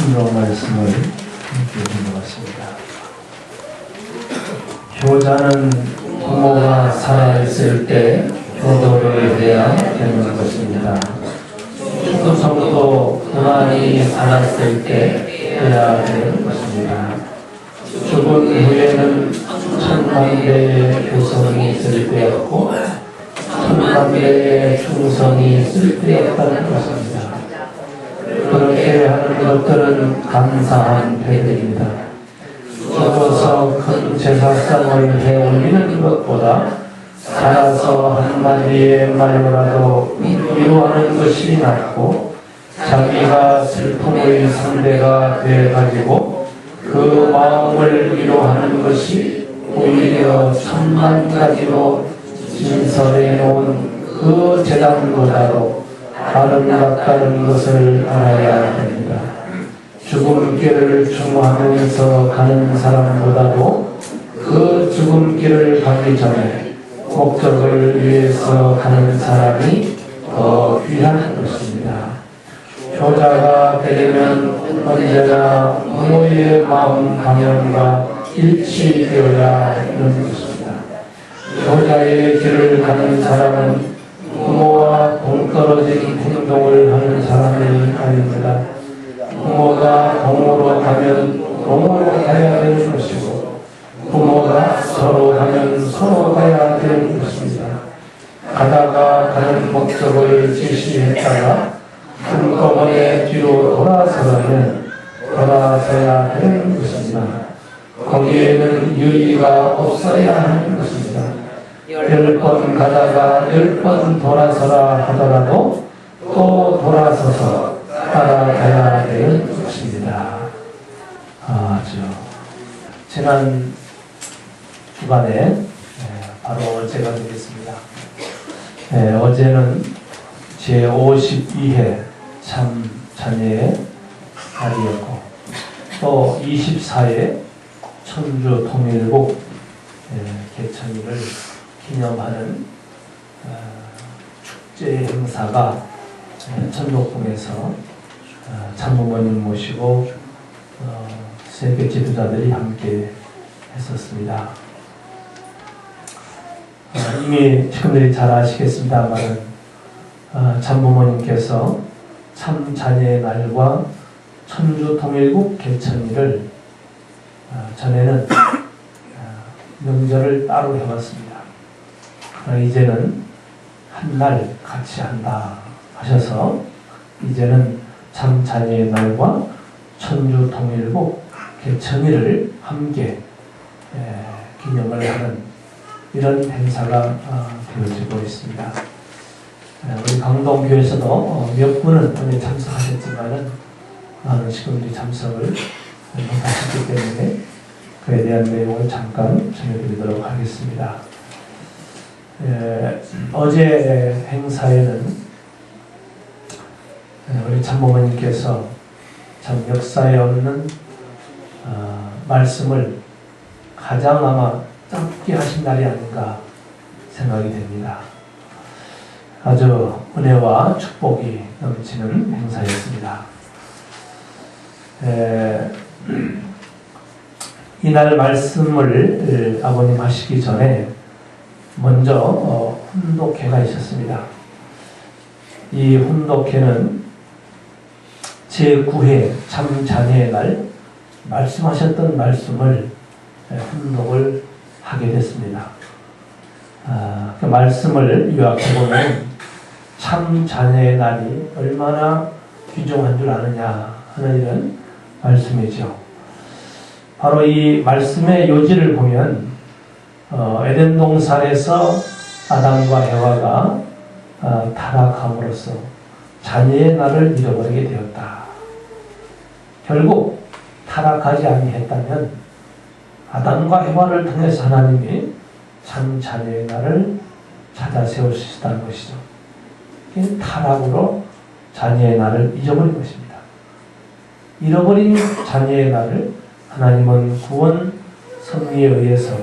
순종 말씀을 함께 읽어봤습니다. 효자는 부모가 살아있을 때 효도를 해야 되는 것입니다. 충성도 그만이 살았을 때 해야 되는 것입니다. 죽은 후에는 천만대의 교성이 있을 때였고 천만대의 충성이 있을 때였다는 것입니다. 그렇게 하는 것들은 감사한 배들입니다. 죽어서 큰 제사상을 해올리는 것보다 살아서 한마디의 말로라도 위로하는 것이 낫고 자기가 슬픔의 상대가 돼가지고 그 마음을 위로하는 것이 오히려 천만 가지로 진설해 놓은 그 재단보다도 아름답다는 것을 알아야 됩니다. 죽음길을 추모하면서 가는 사람보다도 그 죽음길을 가기 전에 목적을 위해서 가는 사람이 더 귀한 것입니다. 효자가 되려면 언제나 부모의 마음 방향과 일치되어야 하는 것입니다. 효자의 길을 가는 사람은 부모와 동떨어진 행동을 하는 사람이 아닙니다. 부모가 동으로 가면 동으로 가야 되는 것이고 부모가 서로 가면 서로 가야 되는 것입니다. 가다가 가는 목적을 제시했다가 한꺼번에 뒤로 돌아서면 돌아서야 되는 것입니다. 거기에는 유의가 없어야 하는 것입니다. 10번 가다가 10번 돌아서라 하더라도 또 돌아서서 따라가야 되는 것입니다. 지난 주간에 바로 어제가 되겠습니다. 어제는 제52회 참 자녀의 날이었고 또 24회 천주 통일국 개천일을 기념하는 축제 행사가 천덕궁에서 참부모님 모시고 세계 지도자들이 함께 했었습니다. 이미 지금들이 잘 아시겠습니다만 참부모님께서 참 자녀의 날과 천주 통일국 개천일을 전에는 명절을 따로 해왔습니다. 이제는 한 날 같이 한다 하셔서 이제는 참 자녀의 날과 천주 통일국 개천일을 함께 기념을 하는 이런 행사가 되어지고 있습니다. 우리 강동교에서도 몇 분은 오늘 참석하셨지만은 많은 식구들이 참석을 못하셨기 때문에 그에 대한 내용을 잠깐 전해드리도록 하겠습니다. 어제 행사에는 우리 참모모님께서 참 역사에 없는 말씀을 가장 아마 짧게 하신 날이 아닌가 생각이 됩니다. 아주 은혜와 축복이 넘치는 행사였습니다. 이날 말씀을 아버님 하시기 전에 먼저 훈독회가 있었습니다. 이 훈독회는 제9회 참 자녀의 날 말씀하셨던 말씀을 훈독을 하게 됐습니다. 그 말씀을 요약해보면 참 자녀의 날이 얼마나 귀중한 줄 아느냐 하는 이런 말씀이죠. 바로 이 말씀의 요지를 보면 에덴 동산에서 아담과 해와가 타락함으로써 자녀의 날을 잃어버리게 되었다. 결국 타락하지 아니했다면 아담과 해와를 통해서 하나님이 참 자녀의 날을 찾아 세우시다는 것이죠. 타락으로 자녀의 날을 잊어버린 것입니다. 잃어버린 자녀의 날을 하나님은 구원 섭리에 의해서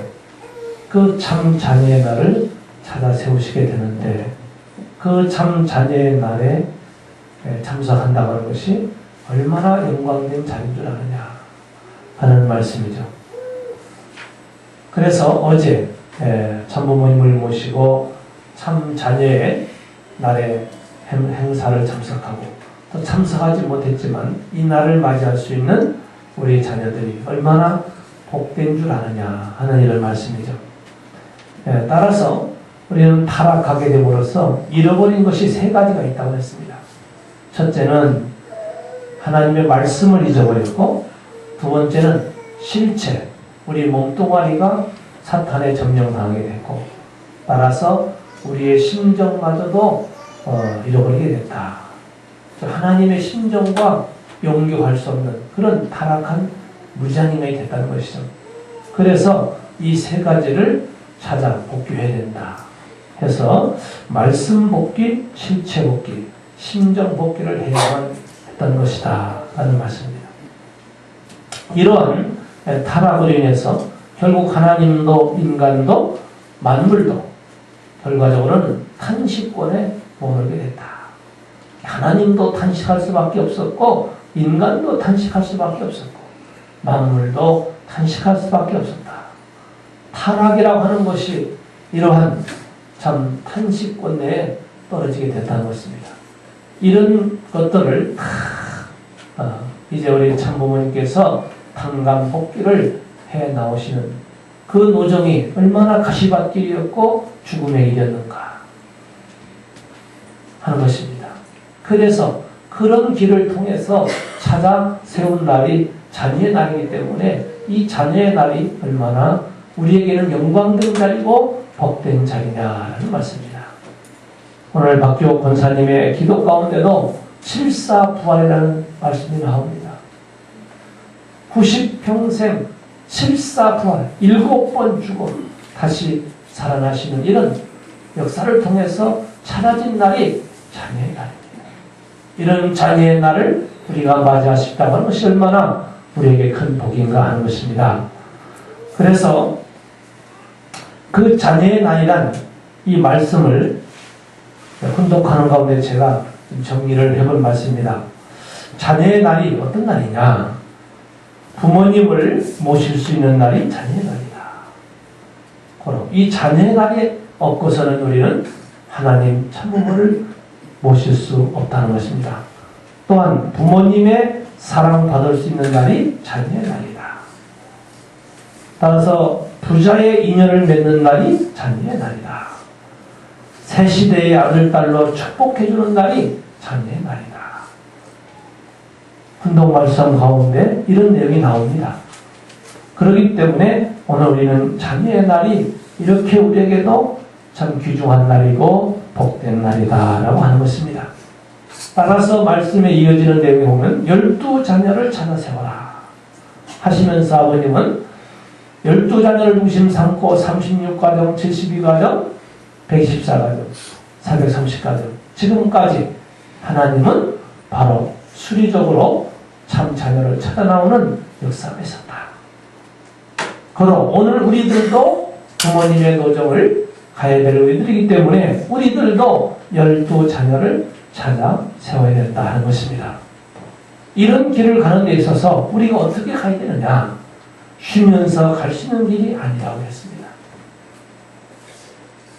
그 참 자녀의 날을 찾아 세우시게 되는데 그 참 자녀의 날에 참석한다고 하는 것이 얼마나 영광된 자리인 줄 아느냐 하는 말씀이죠. 그래서 어제 참부모님을 모시고 참 자녀의 날에 행사를 참석하고 또 참석하지 못했지만 이 날을 맞이할 수 있는 우리 자녀들이 얼마나 복된 줄 아느냐 하는 이런 말씀이죠. 따라서 우리는 타락하게 됨으로써 잃어버린 것이 세 가지가 있다고 했습니다. 첫째는 하나님의 말씀을 잊어버렸고, 두 번째는 실체, 우리 몸뚱아리가 사탄에 점령당하게 됐고, 따라서 우리의 심정마저도 잃어버리게 됐다. 하나님의 심정과 용교할 수 없는 그런 타락한 무지한인간이 됐다는 것이죠. 그래서 이 세 가지를 찾아 복귀해야 된다 해서 말씀 복귀, 실체 복귀, 심정 복귀를 해야만 했던 것이다 라는 말씀입니다. 이러한 타락으로 인해서 결국 하나님도 인간도 만물도 결과적으로는 탄식권에 머물게 됐다. 하나님도 탄식할 수밖에 없었고 인간도 탄식할 수밖에 없었고 만물도 탄식할 수밖에 없었다. 타락이라고 하는 것이 이러한 참 탄식권 내에 떨어지게 됐다는 것입니다. 이런 것들을 다 이제 우리 참부모님께서 탄감복귀를 해 나오시는 그 노정이 얼마나 가시밭길이었고 죽음의 길이었는가 하는 것입니다. 그래서 그런 길을 통해서 찾아 세운 날이 자녀의 날이기 때문에 이 자녀의 날이 얼마나 우리에게는 영광된 자리고 복된 자리냐는 말씀입니다. 오늘 박기옥 권사님의 기도 가운데도 7사부활이라는 말씀이 나옵니다. 90평생 7사부활, 7번 죽어 다시 살아나시는 이런 역사를 통해서 찾아진 날이 자녀의 날입니다. 이런 자녀의 날을 우리가 맞이할 수 있다고 하는 것이 얼마나 우리에게 큰 복인가 하는 것입니다. 그래서 그 자녀의 날이란 이 말씀을 혼독하는 가운데 제가 정리를 해본 말씀입니다. 자녀의 날이 어떤 날이냐? 부모님을 모실 수 있는 날이 자녀의 날이다. 이 자녀의 날이 없고서는 우리는 하나님 참부모를 모실 수 없다는 것입니다. 또한 부모님의 사랑받을 수 있는 날이 자녀의 날이다. 따라서 부자의 인연을 맺는 날이 자녀의 날이다. 새 시대의 아들, 딸로 축복해주는 날이 자녀의 날이다. 훈독 말씀 가운데 이런 내용이 나옵니다. 그렇기 때문에 오늘 우리는 자녀의 날이 이렇게 우리에게도 참 귀중한 날이고 복된 날이다라고 하는 것입니다. 따라서 말씀에 이어지는 내용에 보면 12자녀를 찾아 세워라 하시면서 아버님은 12자녀를 중심 삼고 36가정, 72가정, 124가정, 430가정 지금까지 하나님은 바로 수리적으로 참 자녀를 찾아 나오는 역사가 있었다. 그럼 오늘 우리들도 부모님의 노정을 가야 될 우리들이기 때문에 우리들도 12자녀를 찾아 세워야 된다 하는 것입니다. 이런 길을 가는 데 있어서 우리가 어떻게 가야 되느냐? 쉬면서 갈 수 있는 길이 아니라고 했습니다.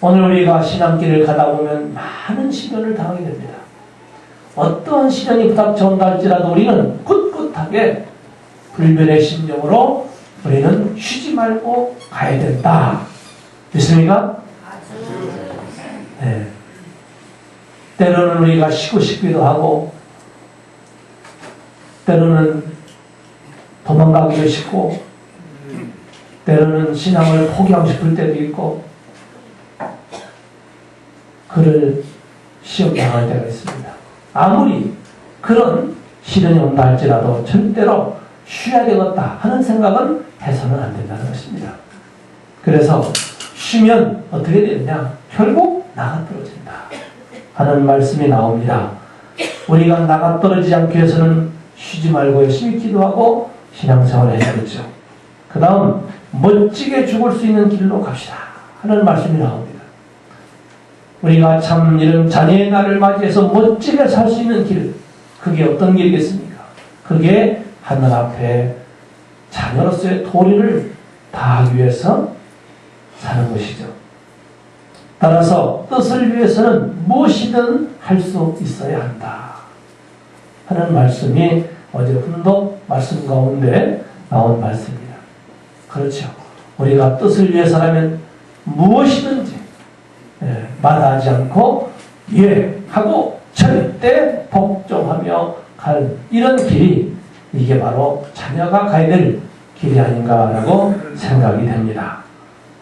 오늘 우리가 신앙길을 가다 보면 많은 시련을 당하게 됩니다. 어떠한 시련이 부닥쳐온다 할지라도 우리는 꿋꿋하게 불변의 심정으로 우리는 쉬지 말고 가야 된다. 믿습니까? 네. 때로는 우리가 쉬고 싶기도 하고 때로는 도망가기도 쉽고 때로는 신앙을 포기하고 싶을 때도 있고 그를 시험당할 때가 있습니다. 아무리 그런 시련이 온다 할지라도 절대로 쉬어야 되겠다 하는 생각은 해서는 안 된다는 것입니다. 그래서 쉬면 어떻게 되느냐? 결국 나가떨어진다 하는 말씀이 나옵니다. 우리가 나가떨어지지 않기 위해서는 쉬지 말고 열심히 기도하고 신앙생활을 해야겠죠. 그 다음 멋지게 죽을 수 있는 길로 갑시다 하는 말씀이 나옵니다. 우리가 참 이런 자녀의 날을 맞이해서 멋지게 살 수 있는 길, 그게 어떤 길이겠습니까? 그게 하늘 앞에 자녀로서의 도리를 다하기 위해서 사는 것이죠. 따라서 뜻을 위해서는 무엇이든 할 수 있어야 한다 하는 말씀이 어제 훈독 말씀 가운데 나온 말씀입니다. 그렇죠. 우리가 뜻을 위해서라면 무엇이든지 마다하지 않고 하고 절대 복종하며 갈 이런 길이 이게 바로 자녀가 가야 될 길이 아닌가라고 생각이 됩니다.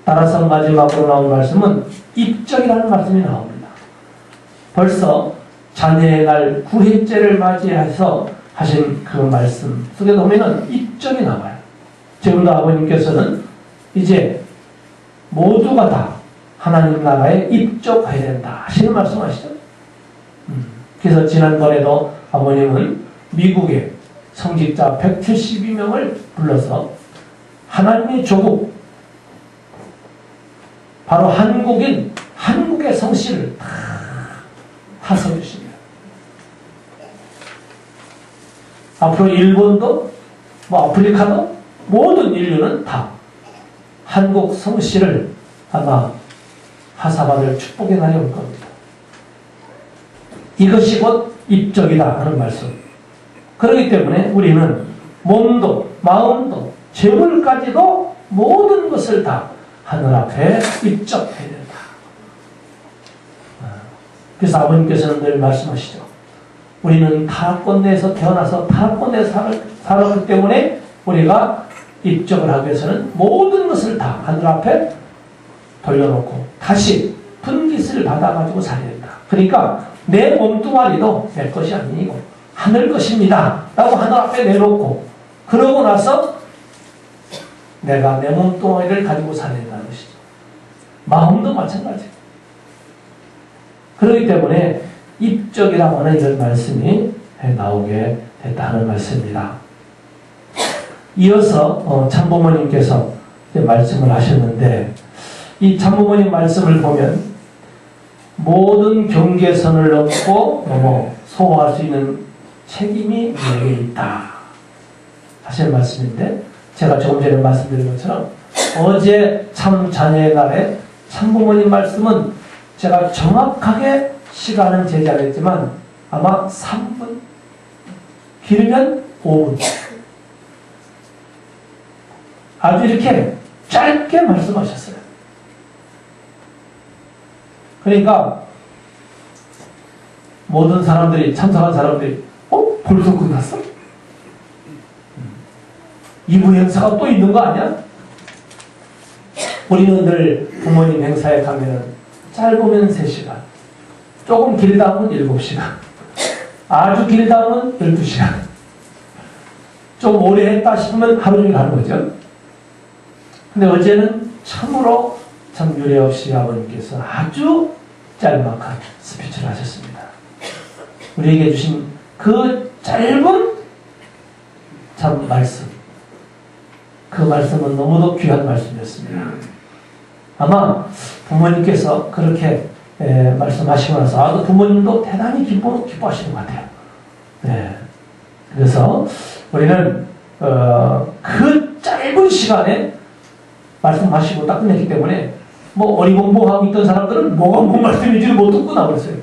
따라서 마지막으로 나온 말씀은 입적이라는 말씀이 나옵니다. 벌써 자녀의 날 9회째를 맞이해서 하신 그 말씀 속에 보면은 입적이 나와요. 지금도 아버님께서는 이제 모두가 다 하나님 나라에 입적해야 된다 하시는 말씀하시죠. 그래서 지난번에도 아버님은 미국의 성직자 172명을 불러서 하나님의 조국, 바로 한국의 성씨를 다 하서주십니다. 앞으로 일본도 아프리카도 모든 인류는 다 한국 성씨를 아마 하사받을 축복의 날이 올 겁니다. 이것이 곧 입적이다 하는 말씀. 그렇기 때문에 우리는 몸도 마음도 재물까지도 모든 것을 다 하늘 앞에 입적해야 된다. 그래서 아버님께서는 늘 말씀하시죠. 우리는 타락권 내에서 태어나서 타락권 내에서 살았기 때문에 우리가 입적을 하기 위해서는 모든 것을 다 하늘 앞에 돌려놓고 다시 분깃을 받아가지고 살아야 된다. 그러니까 내 몸뚱아리도 내 것이 아니고 하늘 것입니다 라고 하늘 앞에 내놓고 그러고 나서 내가 내 몸뚱아리를 가지고 살아야 된다는 것이죠. 마음도 마찬가지예요. 그렇기 때문에 입적이라고 하는 이런 말씀이 나오게 됐다는 말씀입니다. 이어서 참부모님께서 말씀을 하셨는데 이 참부모님 말씀을 보면 모든 경계선을 넘고 소화할 수 있는 책임이 내게 있다 하시는 말씀인데 제가 조금 전에 말씀드린 것처럼 어제 참 자녀의 날에 참부모님 말씀은 제가 정확하게 시간은 제시하겠지만 아마 3분 길면 5분 아주 이렇게 짧게 말씀하셨어요. 그러니까 모든 사람들이 참석한 사람들이 벌써 끝났어? 2부 행사가 또 있는 거 아니야? 우리는 늘 부모님 행사에 가면 짧으면 3시간 조금 길다 하면 7시간 아주 길다 하면 12시간 좀 오래 했다 싶으면 하루 종일 하는 거죠. 근데 어제는 참으로 참 유례 없이 아버님께서 아주 짤막한 스피치를 하셨습니다. 우리에게 주신 그 짧은 참 말씀, 그 말씀은 너무도 귀한 말씀이었습니다. 아마 부모님께서 그렇게 말씀하시고 나서 부모님도 대단히 기뻐하시는 것 같아요. 네. 그래서 우리는 그 짧은 시간에 말씀하시고 딱 끝냈기 때문에 어리공부하고 있던 사람들은 뭐가 뭔 말씀인지를 못 듣고 나버렸어요.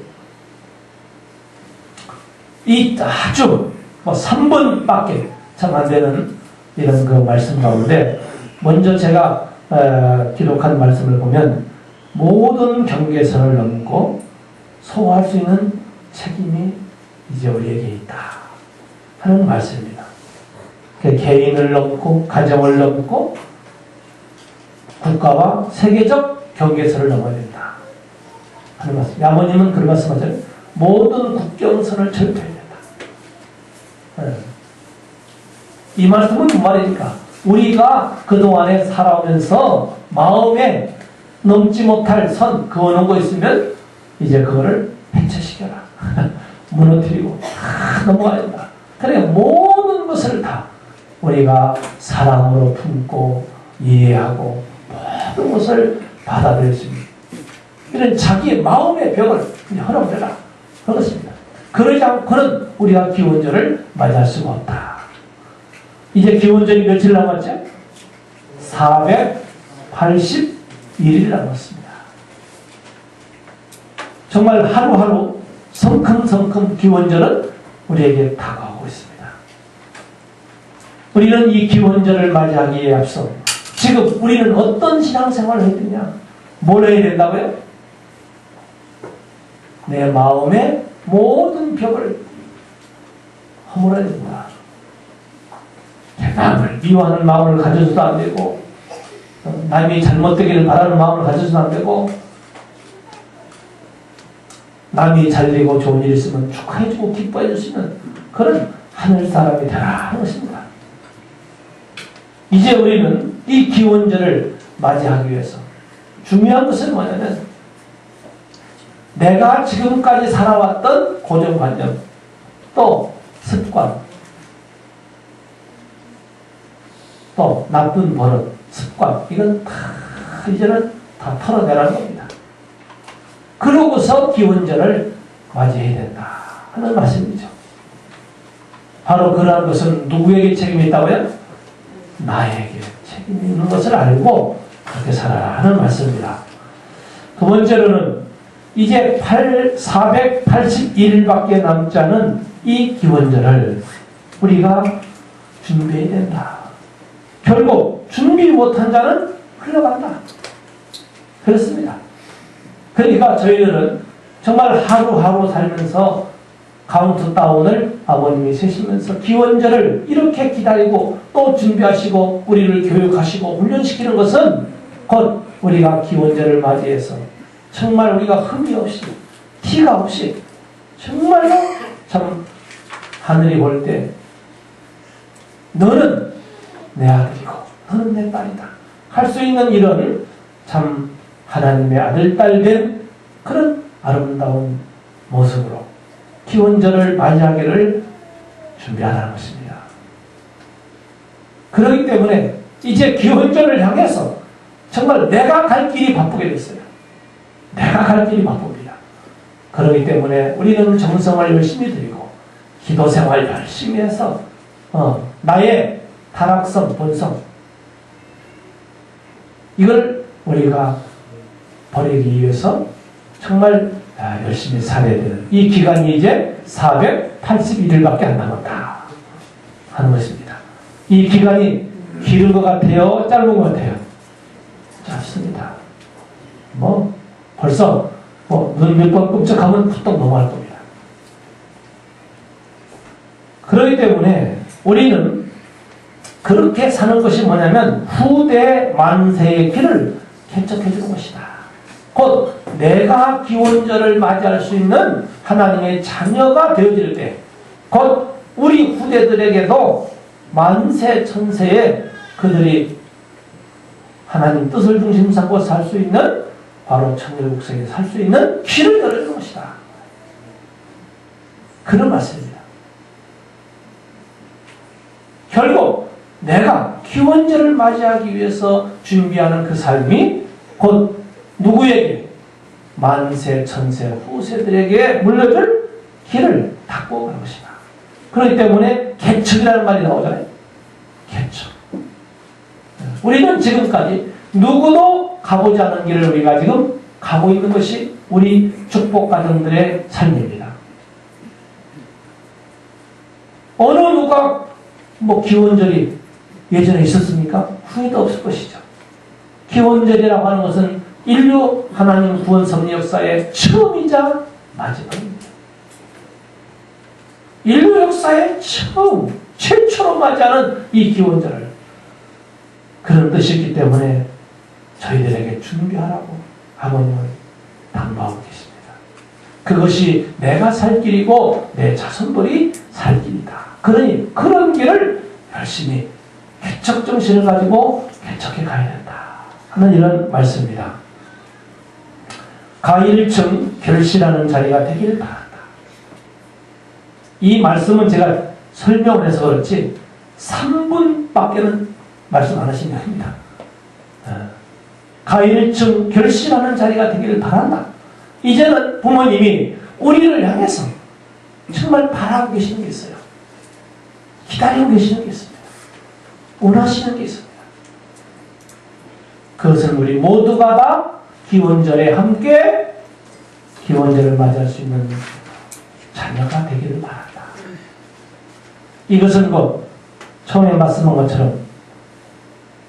이 아주 3분밖에 참 안 되는 이런 그 말씀 가운데 먼저 제가 기록한 말씀을 보면 모든 경계선을 넘고 소화할 수 있는 책임이 이제 우리에게 있다 하는 말씀입니다. 개인을 넘고 가정을 넘고 국가와 세계적 경계선을 넘어야 된다 하는 말씀. 아버님은 그런 말씀하세요. 모든 국경선을 철폐해야 된다. 이 말씀은 무슨 말입니까? 우리가 그동안에 살아오면서 마음에 넘지 못할 선 그어놓은 거 있으면 이제 그거를 해체시켜라. 무너뜨리고 넘어가야 된다. 그러니까 모든 것을 다 우리가 사랑으로 품고 이해하고 모든 것을 받아들일 수 있는 이런 자기의 마음의 벽을 그냥 헐어버려라. 그렇습니다. 그러지 않고는 우리가 기원절을 맞이할 수가 없다. 이제 기원절이 며칠 남았죠? 481일 남았습니다. 정말 하루하루 성큼성큼 기원절은 우리에게 다가오고 있습니다. 우리는 이 기원절을 맞이하기에 앞서 지금 우리는 어떤 신앙생활을 해야 되냐? 뭘 해야 된다고요? 내 마음의 모든 벽을 허물어야 된다. 남을 미워하는 마음을 가져서도 안 되고, 남이 잘못되기를 바라는 마음을 가져서도 안 되고, 남이 잘되고 좋은 일 있으면 축하해주고 기뻐해 주시는 그런 하늘 사람이 되라 하는 것입니다. 이제 우리는 이 기원절을 맞이하기 위해서 중요한 것은 뭐냐면, 내가 지금까지 살아왔던 고정관념, 또 습관, 또 나쁜 버릇, 습관, 이건 다 이제는 다 털어내라는 겁니다. 그러고서 기원절을 맞이해야 된다 하는 말씀이죠. 바로 그러한 것은 누구에게 책임이 있다고요? 나에게 책임이 있는 것을 알고 그렇게 살아라 하는 말씀입니다. 두 번째로는 이제 481일밖에 남지 않은 이 기원절을 우리가 준비해야 된다. 결국 준비 못한 자는 흘러간다. 그렇습니다. 그러니까 저희들은 정말 하루하루 살면서 카운트다운을 아버님이 세시면서 기원절을 이렇게 기다리고 또 준비하시고 우리를 교육하시고 훈련시키는 것은 곧 우리가 기원절을 맞이해서 정말 우리가 흠이 없이 티가 없이 정말로 참 하늘이 볼 때 너는 내 아들이고 너는 내 딸이다 할 수 있는 이런 참 하나님의 아들, 딸 된 그런 아름다운 모습으로 기원절을 맞이하기를 준비하라는 것입니다. 그렇기 때문에 이제 기원절을 향해서 정말 내가 갈 길이 바쁘게 됐어요. 내가 갈 길이 바쁩니다. 그렇기 때문에 우리는 정성을 열심히 드리고 기도생활 열심히 해서 나의 타락성, 본성 이걸 우리가 버리기 위해서 정말 열심히 살아야 되는 이 기간이 이제 481일밖에 안 남았다 하는 것입니다. 이 기간이 길은 것 같아요? 짧은 것 같아요? 짧습니다. 벌써 눈 몇 번 끔찍하면 푸떡 넘어갈 겁니다. 그렇기 때문에 우리는 그렇게 사는 것이 뭐냐면 후대 만세의 길을 개척해 주는 것이다. 곧 내가 기원절을 맞이할 수 있는 하나님의 자녀가 되어질 때 곧 우리 후대들에게도 만세 천세에 그들이 하나님 뜻을 중심 삼고 살 수 있는 바로 천일국세에 살 수 있는 길을 열어주는 것이다. 그런 말씀입니다. 결국 내가 기원절을 맞이하기 위해서 준비하는 그 삶이 곧 누구에게? 만세, 천세, 후세들에게 물려줄 길을 닦고 가는 것이다. 그렇기 때문에 개척이라는 말이 나오잖아요. 개척. 우리는 지금까지 누구도 가보지 않은 길을 우리가 지금 가고 있는 것이 우리 축복가정들의 삶입니다. 어느 누가 기원절이 예전에 있었습니까? 후회도 없을 것이죠. 기원절이라고 하는 것은 인류 하나님 구원 섭리 역사의 처음이자 마지막입니다. 인류 역사의 처음, 최초로 맞이하는 이 기원절을 그런 뜻이기 때문에 저희들에게 준비하라고 아버님은 당부하고 계십니다. 그것이 내가 살 길이고 내 자손들이 살 길이다. 그러니 그런 길을 열심히 개척정신을 가지고 개척해 가야 된다 하는 이런 말씀입니다. 가일층 결실하는 자리가 되기를 바란다. 이 말씀은 제가 설명을 해서 그렇지 3분밖에는 말씀 안 하신 게 아닙니다. 가일층 결실하는 자리가 되기를 바란다. 이제는 부모님이 우리를 향해서 정말 바라고 계시는 게 있어요. 기다리고 계시는 게 있습니다. 원하시는 게 있습니다. 그것은 우리 모두가 다 기원절에 함께 기원절을 맞이할 수 있는 자녀가 되기를 바란다. 이것은 처음에 말씀한 것처럼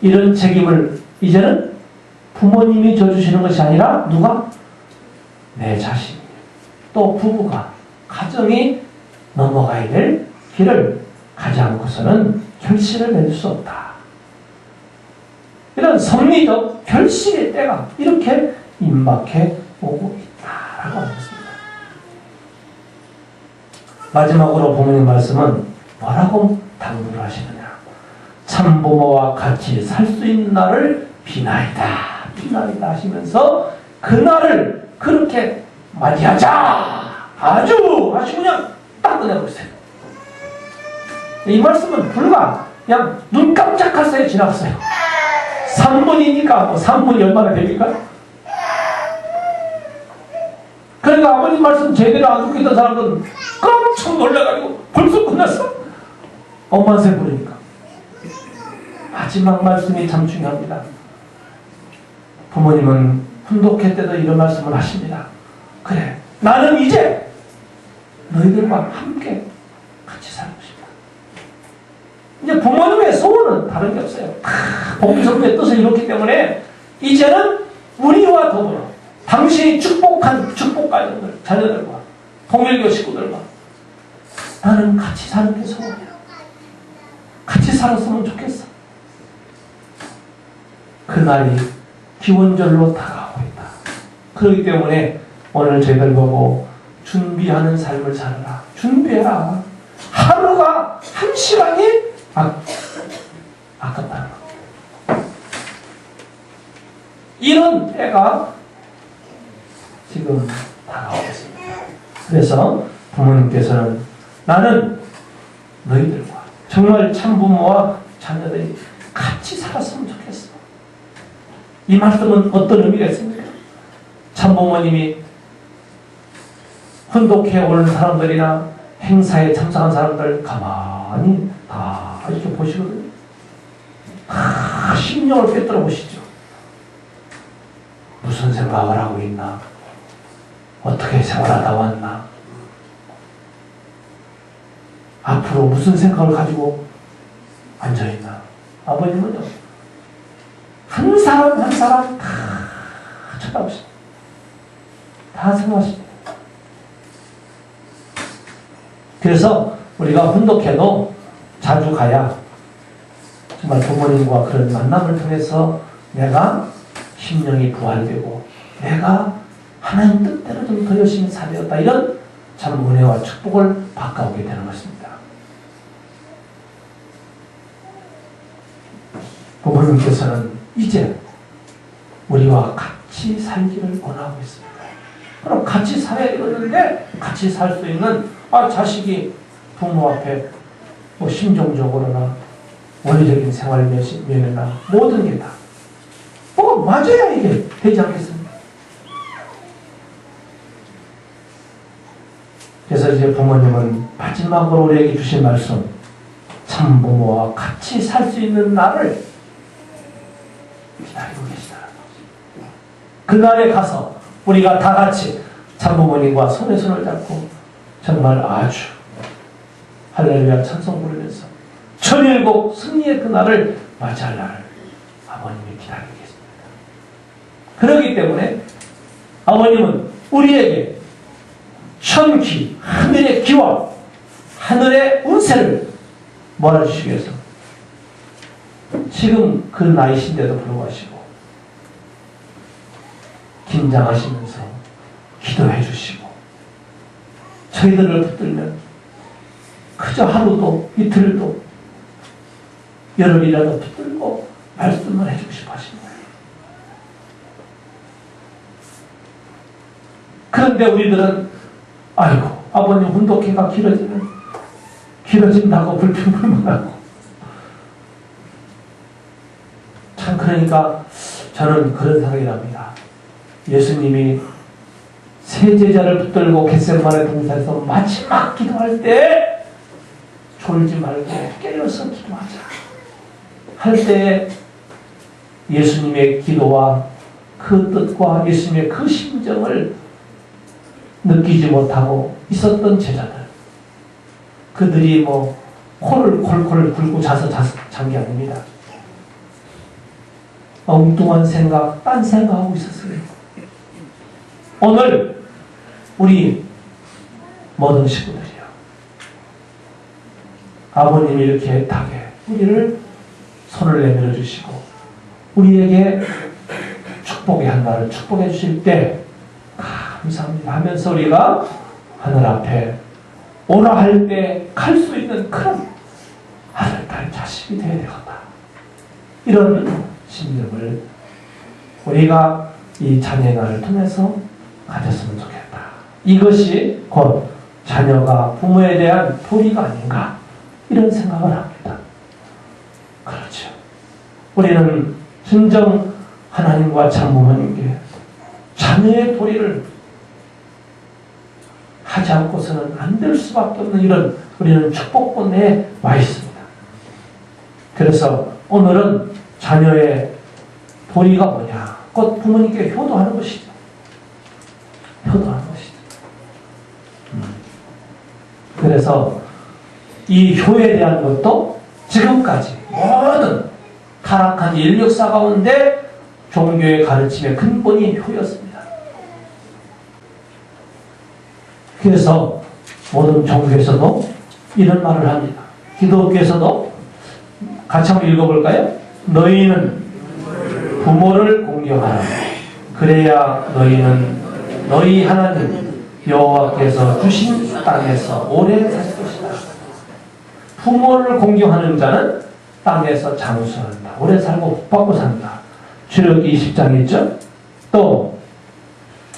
이런 책임을 이제는 부모님이 져주시는 것이 아니라 누가? 내 자신, 또 부부가, 가정이 넘어가야 될 길을 가지 않고서는 결실을 맺을 수 없다. 이런 섭리적 결실의 때가 이렇게 임박해 오고 있다라고 하셨습니다. 마지막으로 부모님 말씀은 뭐라고 당부를 하시느냐? 참부모와 같이 살 수 있는 날을 비나이다, 비나이다 하시면서 그 날을 그렇게 맞이하자. 아주 그냥 딱 꺼내버렸어요. 이 말씀은 불과 그냥 눈 깜짝할 새에 지나갔어요. 3분이니까 3분이 얼마나 됩니까? 그러니까 아버님 말씀 제대로 안 듣고 있던 사람들은 깜짝 놀라가지고 벌써 끝났어? 엄마세 부르니까. 마지막 말씀이 참 중요합니다. 부모님은 훈독회 때도 이런 말씀을 하십니다. 그래, 나는 이제 너희들과 함께 같이 살고 싶다. 이제 부모님의 소원은 다른 게 없어요. 복비성부의 뜻을 이뤘기 때문에 이제는 우리와 더불어 당신이 축복한 축복 가정들, 자녀들과 통일교 식구들과 나는 같이 사는 게 소원이야. 같이 살았으면 좋겠어. 그날이 기원절로 다가오고 있다. 그렇기 때문에 오늘 저희들 보고 준비하는 삶을 살아라. 준비해라. 하루가 한 시간이 아깝다는 겁니다. 이런 때가 지금 다가오고 있습니다. 그래서 부모님께서는 나는 너희들과 정말 참부모와 자녀들이 같이 살았으면 좋겠어. 이 말씀은 어떤 의미가 있습니까? 참부모님이 훈독해 오는 사람들이나 행사에 참석한 사람들 가만히 다 이렇게 보시거든요. 심령을 꿰뚫어 보시죠. 무슨 생각을 하고 있나? 어떻게 생활하다 왔나? 앞으로 무슨 생각을 가지고 앉아있나? 아버님은요, 한 사람 한 사람 다 쳐다보십니다. 다 생각하십니다. 그래서 우리가 훈독해도 자주 가야 정말 부모님과 그런 만남을 통해서 내가 심령이 부활되고 내가 하나님 뜻대로 좀 더 열심히 살되었다. 이런 참 은혜와 축복을 받아오게 되는 것입니다. 부모님께서는 이제 우리와 같이 살기를 원하고 있습니다. 그럼 같이 살아야 되는데 같이 살 수 있는 자식이 부모 앞에 심정적으로나 원리적인 생활 면이나 모든 게 다 맞아야 이게 되지 않겠습니까? 그래서 이제 부모님은 마지막으로 우리에게 주신 말씀, 참 부모와 같이 살 수 있는 날을 기다리고 계시다는 거죠. 그날에 가서 우리가 다 같이 참부모님과 손에 손을 잡고 정말 아주 할렐루야 찬송 부르면서 천일국 승리의 그날을 맞이할 날을 아버님이 기다리고 계십니다. 그렇기 때문에 아버님은 우리에게 천기, 하늘의 기와 하늘의 운세를 몰아주시기 위해서 지금 그 나이신데도 불구하고 긴장하시면서 기도해 주시고 저희들을 붙들면 그저 하루도 이틀도 열흘이라도 붙들고 말씀을 해주고 싶어 하십니다. 그런데 우리들은 아이고 아버님 훈독회가 길어진다고 불평불만하고 참 그러니까 저는 그런 생각이 납니다. 예수님이 세 제자를 붙들고 겟세마네 동산에서 마지막 기도할 때 졸지 말고 깨어서 기도하자. 할 때 예수님의 기도와 그 뜻과 예수님의 그 심정을 느끼지 못하고 있었던 제자들, 그들이 뭐 코를 콜콜 굴고 자서 잔 게 아닙니다. 엉뚱한 생각, 딴 생각하고 있었어요. 오늘 우리 모든 식구들이요, 아버님이 이렇게 애타게 우리를 손을 내밀어 주시고 우리에게 축복의 한날을 축복해 주실 때 감사합니다 하면서 우리가 하늘 앞에 오라 할 때 갈 수 있는 그런 아들, 딸, 자식이 되어야 되겠다. 이런 심정을 우리가 이 자녀의 날을 통해서 가졌으면 좋겠다. 이것이 곧 자녀가 부모에 대한 도리가 아닌가, 이런 생각을 합니다. 그렇죠. 우리는 진정 하나님과 참 부모님께 자녀의 도리를 하지 않고서는 안 될 수밖에 없는 이런 우리는 축복권에 와 있습니다. 그래서 오늘은 자녀의 도리가 뭐냐? 곧 부모님께 효도하는 것이죠. 효도하는 것이죠. 그래서 이 효에 대한 것도 지금까지 모든 타락한 인류 역사 가운데 종교의 가르침의 근본이 효였습니다. 그래서 모든 종교에서도 이런 말을 합니다. 기독교에서도 같이 한번 읽어볼까요? 너희는 부모를 공경하라. 그래야 너희는 너희 하나님 여호와께서 주신 땅에서 오래 살 것이다. 부모를 공경하는 자는 땅에서 장수한다. 오래 살고 복받고 산다. 출애굽기 20장에 있죠? 또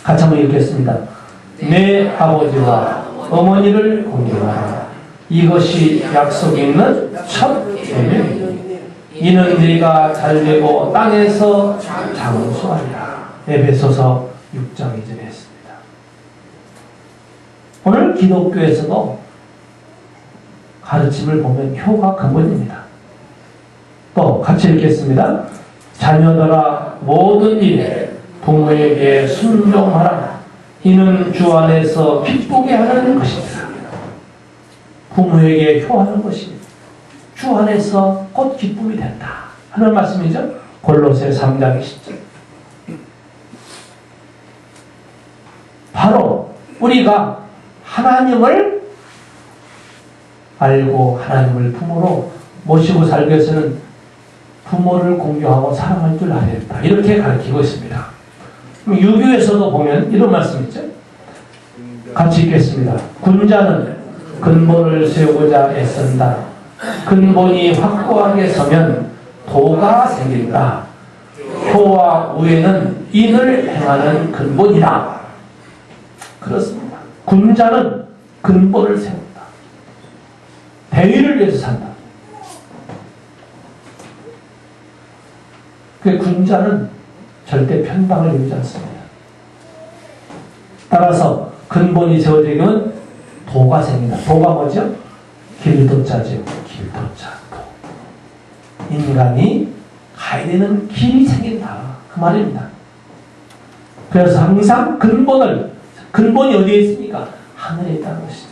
같이 한번 읽겠습니다. 내 아버지와 어머니를 공경하라. 이것이 약속 있는 첫 계명이다. 이는 네가 잘되고 땅에서 장수하리라. 에베소서 6장 2절에 했습니다. 오늘 기독교에서도 가르침을 보면 효가 근본입니다. 또 같이 읽겠습니다. 자녀들아 모든 일에 부모에게 순종하라. 이는 주 안에서 기쁘게 하는 것이다. 부모에게 효하는 것이 주 안에서 곧 기쁨이 된다 하는 말씀이죠. 골로새 3장 20절. 바로 우리가 하나님을 알고 하나님을 부모로 모시고 살기 위해서는 부모를 공경하고 사랑할 줄 알아야 된다. 이렇게 가르치고 있습니다. 유교에서도 보면 이런 말씀 있죠. 같이 읽겠습니다. 군자는 근본을 세우고자 애쓴다. 근본이 확고하게 서면 도가 생긴다. 효와 우애는 인을 행하는 근본이다. 그렇습니다. 군자는 근본을 세운다. 대의를 위해서 산다. 그 군자는 절대 편방을 이루지 않습니다. 따라서 근본이 세워지면 도가 생긴다. 도가 뭐죠? 길도자죠. 길도자. 도. 인간이 가야 되는 길이 생긴다. 그 말입니다. 그래서 항상 근본이 어디에 있습니까? 하늘에 있다는 것이죠.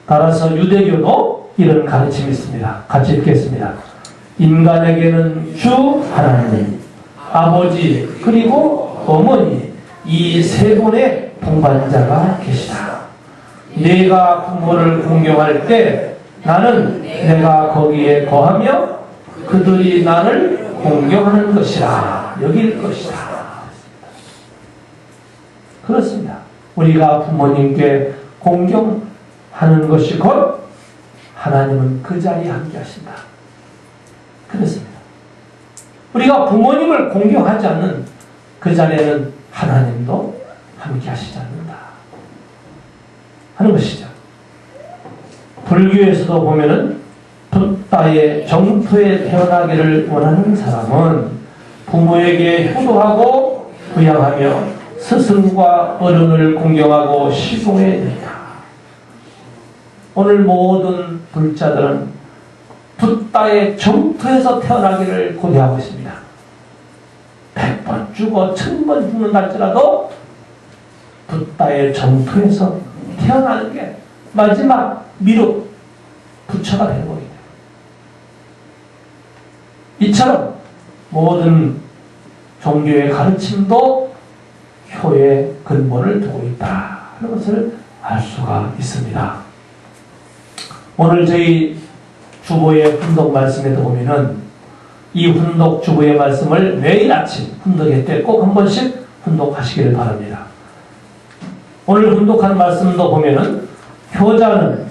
따라서 유대교도 이런 가르침이 있습니다. 같이 읽겠습니다. 인간에게는 주 하나님, 아버지 그리고 어머니 이 세 분의 동반자가 계시다. 내가 부모를 공경할 때 나는 내가 거기에 거하며 그들이 나를 공경하는 것이라 여길 것이다. 그렇습니다. 우리가 부모님께 공경하는 것이 곧 하나님은 그 자리에 함께 하신다. 그렇습니다. 우리가 부모님을 공경하지 않는 그 자리에는 하나님도 함께 하시지 않는다 하는 것이죠. 불교에서도 보면은 붓다의 정토에 태어나기를 원하는 사람은 부모에게 효도하고 부양하며 스승과 어른을 공경하고 시봉해야 된다. 오늘 모든 불자들은 붓다의 정토에서 태어나기를 고대하고 있습니다. 100번 죽어 1000번 죽는다할지라도 붓다의 정토에서 태어나는 게 마지막 미륵 부처가 되는 겁니다. 이처럼 모든 종교의 가르침도 효의 근본을 두고 있다 하는 것을 알 수가 있습니다. 오늘 저희 주보의 훈독 말씀에도 보면은 이 훈독 주보의 말씀을 매일 아침 훈독회 때 꼭 한 번씩 훈독하시기를 바랍니다. 오늘 훈독한 말씀도 보면은 효자는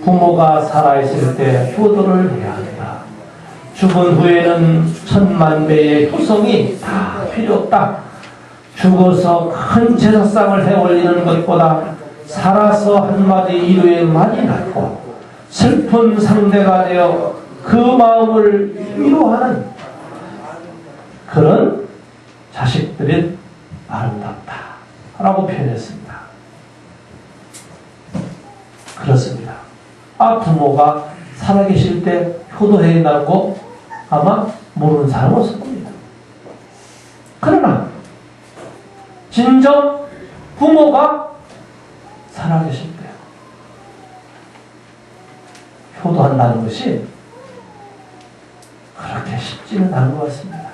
부모가 살아있을 때 효도를 해야 한다. 죽은 후에는 천만배의 효성이 다 필요 없다. 죽어서 큰 제사상을 해 올리는 것보다 살아서 한마디 이루의 말이 낫고 슬픈 상대가 되어 그 마음을 위로하는 그런 자식들이 아름답다 라고 표현했습니다. 그렇습니다. 부모가 살아계실 때 효도해야 된다고 아마 모르는 사람은 없을 겁니다. 그러나 진정 부모가 살아계실 때 효도한다는 것이 그렇게 쉽지는 않은 것 같습니다.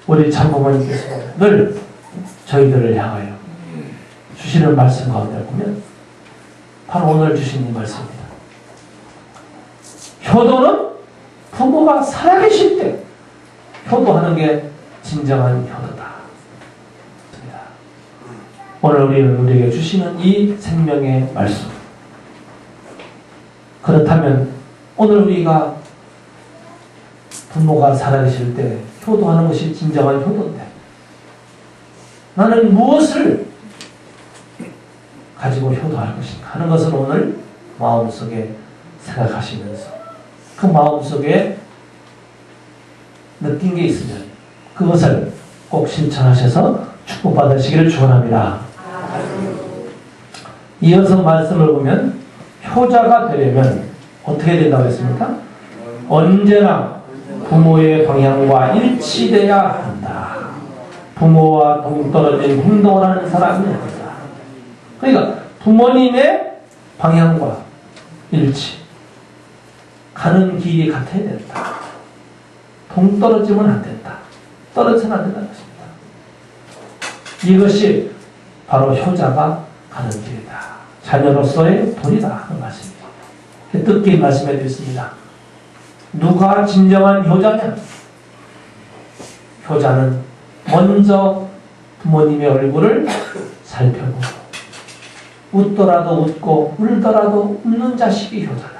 우리 참부모님께서 늘 저희들을 향하여 주시는 말씀 가운데 보면 바로 오늘 주신 이 말씀입니다. 효도는 부모가 살아계실 때 효도하는 게 진정한 효도다. 오늘 우리에게 주시는 이 생명의 말씀. 그렇다면 오늘 우리가 부모가 살아계실 때 효도하는 것이 진정한 효도인데 나는 무엇을 가지고 효도할 것인가 하는 것을 오늘 마음속에 생각하시면서 그 마음속에 느낀 게 있으면 그것을 꼭 실천하셔서 축복받으시기를 축원합니다. 이어서 말씀을 보면 효자가 되려면 어떻게 된다고 했습니까? 언제나 부모의 방향과 일치돼야 한다. 부모와 동떨어진 행동을 하는 사람이 된다. 그러니까 부모님의 방향과 일치, 가는 길이 같아야 된다. 동떨어지면 안 된다. 떨어지면 안 된다는 것입니다. 이것이 바로 효자가 가는 길이다. 자녀로서의 도리다 하는 말씀입니다. 뜻깊은 말씀에 있습니다. 누가 진정한 효자냐? 효자는 먼저 부모님의 얼굴을 살펴보고 웃더라도 웃고 울더라도 웃는 자식이 효자다.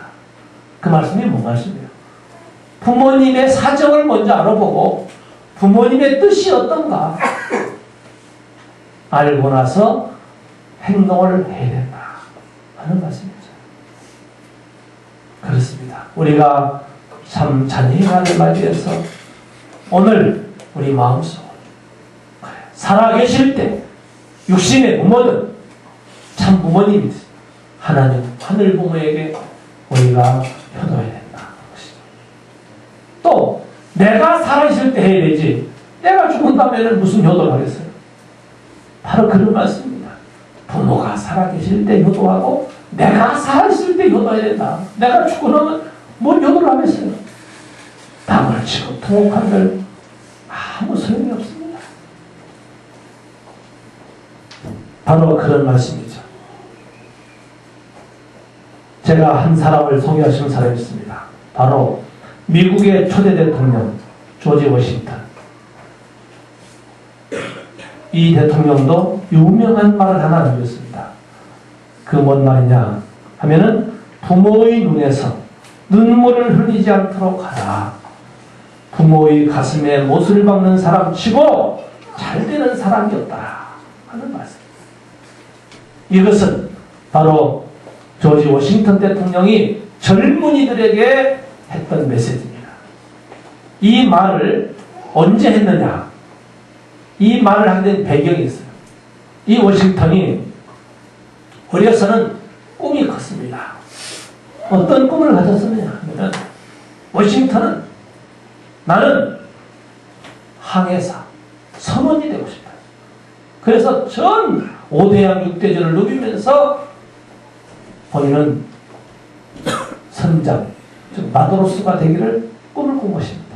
그 말씀이 뭔 말씀이에요? 부모님의 사정을 먼저 알아보고 부모님의 뜻이 어떤가 알고 나서 행동을 해야 된다 하는 말씀이죠. 그렇습니다. 우리가 참 자녀의 날을 맞이해서 오늘 우리 마음속으로 살아계실 때 육신의 부모든 참 부모님이 하나님 하늘 부모에게 우리가 효도해야 된다. 또 내가 살아있을 때 해야 되지 내가 죽은 다음에는 무슨 효도를 하겠어요? 바로 그런 말씀입니다. 부모가 살아계실 때 효도하고 내가 살아있을 때 효도해야 된다. 내가 죽고 나면 뭔 효도를 하겠어요? 땅을 치고 통곡한들 아무 소용이 없습니다. 바로 그런 말씀이죠. 제가 한 사람을 소개하시는 사람이 있습니다. 바로 미국의 초대 대통령 조지 워싱턴. 이 대통령도 유명한 말을 하나 남겼습니다. 그 뭔 말이냐 하면은 부모의 눈에서 눈물을 흘리지 않도록 하라. 부모의 가슴에 못을 박는 사람 치고 잘 되는 사람이 없다 하는 말씀. 이것은 바로 조지 워싱턴 대통령이 젊은이들에게 했던 메시지입니다. 이 말을 언제 했느냐? 이 말을 하게 된 배경이 있어요. 이 워싱턴이 어려서는 꿈이 컸습니다. 어떤 꿈을 가졌느냐 하면 워싱턴은 나는 항해사, 선원이 되고 싶다. 그래서 전 5대양 6대전을 누비면서 본인은 선장, 즉 마도로스가 되기를 꿈을 꾼 것입니다.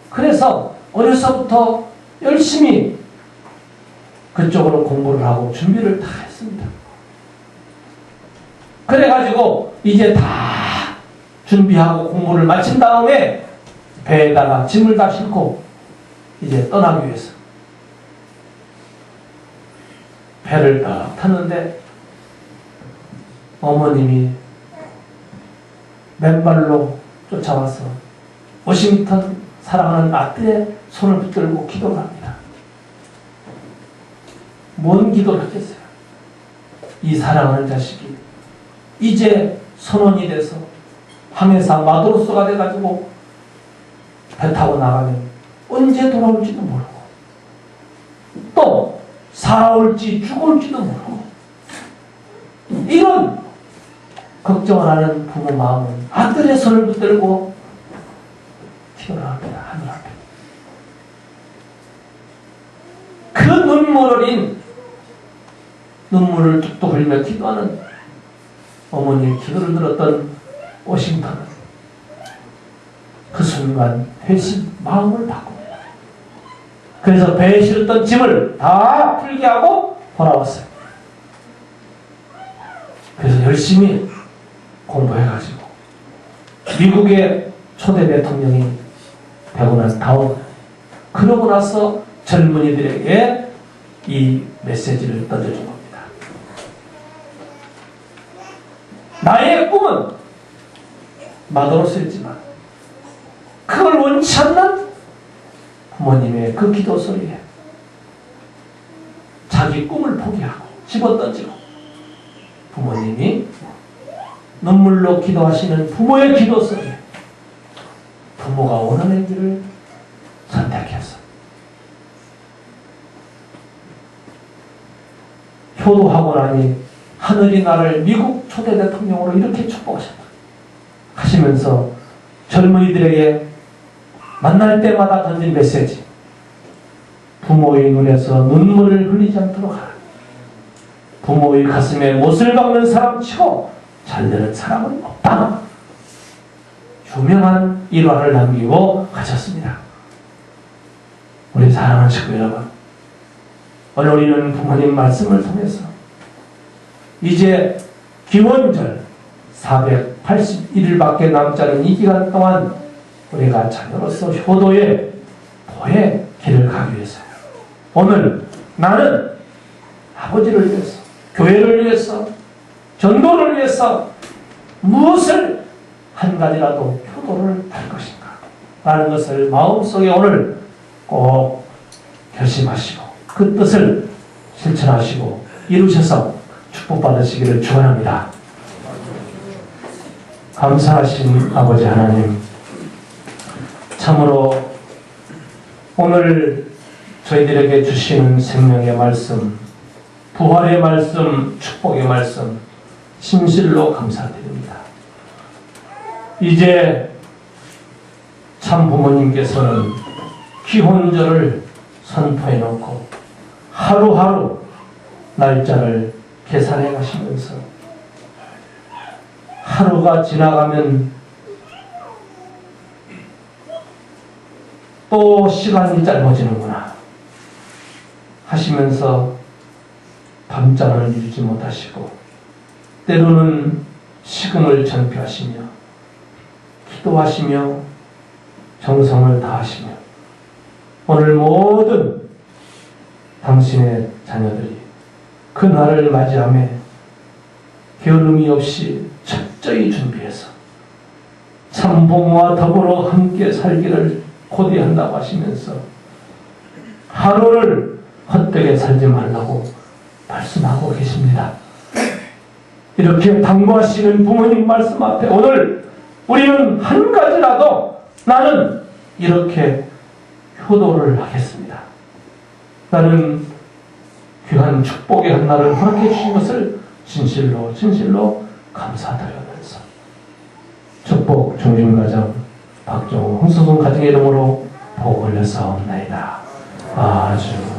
그래서 어려서부터 열심히 그쪽으로 공부를 하고 준비를 다 했습니다. 그래가지고 이제 다 준비하고 공부를 마친 다음에 배에다가 짐을 다 싣고 이제 떠나기 위해서 배를 딱 탔는데 어머님이 맨발로 쫓아와서 워싱턴 사랑하는 아들의 손을 붙들고 기도를 합니다. 뭔 기도를 하겠어요? 이 사랑하는 자식이 이제 선원이 돼서 항해사 마도로스가 돼가지고 배 타고 나가면 언제 돌아올지도 모르고 또 살아올지 죽을지도 모르고 이런 걱정을 하는 부모 마음은 아들의 손을 붙들고 기도를 합니다. 하늘 앞에. 그 눈물 어린 눈물을 뚝뚝 흘리며 기도하는 어머니의 기도를 들었던 워싱턴은 그 순간 회심 마음을 바꿉니다. 그래서 배에 실었던 짐을 다 풀게 하고 돌아왔어요. 그래서 열심히 공부해가지고 미국의 초대 대통령이 되고 난 다음 그러고 나서 젊은이들에게 이 메시지를 던져준 겁니다. 나의 꿈은 마도로스였지만 그걸 원치 않는 부모님의 그 기도 소리에 자기 꿈을 포기하고 집어던지고 부모님이 눈물로 기도하시는 부모의 기도 소리에 부모가 원하는 길을 선택해서 효도하고 나니 하늘이 나를 미국 초대 대통령으로 이렇게 축복하셨다 하시면서 젊은이들에게 만날 때마다 던진 메시지, 부모의 눈에서 눈물을 흘리지 않도록 하라. 부모의 가슴에 못을 박는 사람치고 잘되는 사람은 없다. 유명한 일화를 남기고 가셨습니다. 우리 사랑하는 식구 여러분, 오늘 우리는 부모님 말씀을 통해서 이제 기원절 481일밖에 남지 않은 이 기간 동안 우리가 자녀로서 효도의 도의 길을 가기 위해서 오늘 나는 아버지를 위해서, 교회를 위해서, 전도를 위해서 무엇을 한 가지라도 효도를 할 것인가 라는 것을 마음속에 오늘 꼭 결심하시고 그 뜻을 실천하시고 이루셔서 축복받으시기를 축원합니다. 감사하신 아버지 하나님, 참으로 오늘 저희들에게 주시는 생명의 말씀, 부활의 말씀, 축복의 말씀 진실로 감사드립니다. 이제 참 부모님께서는 기혼절을 선포해 놓고 하루하루 날짜를 계산해 가시면서 하루가 지나가면 또 시간이 짧아지는구나 하시면서 밤잠을 이루지 못하시고 때로는 식음을 전폐하시며 기도하시며 정성을 다하시며 오늘 모든 당신의 자녀들이 그 날을 맞이하며 게으름이 없이 철저히 준비해서 참부모와 더불어 함께 살기를 고대한다고 하시면서 하루를 헛되게 살지 말라고 말씀하고 계십니다. 이렇게 당부하시는 부모님 말씀 앞에 오늘 우리는 한 가지라도 나는 이렇게 효도를 하겠습니다. 나는 귀한 축복의 한 날을 허락해 주신 것을 진실로 감사드리면서 축복 중심 가정 박종호 홍수순 가정의 이름으로 복 올려사옵나이다. 아주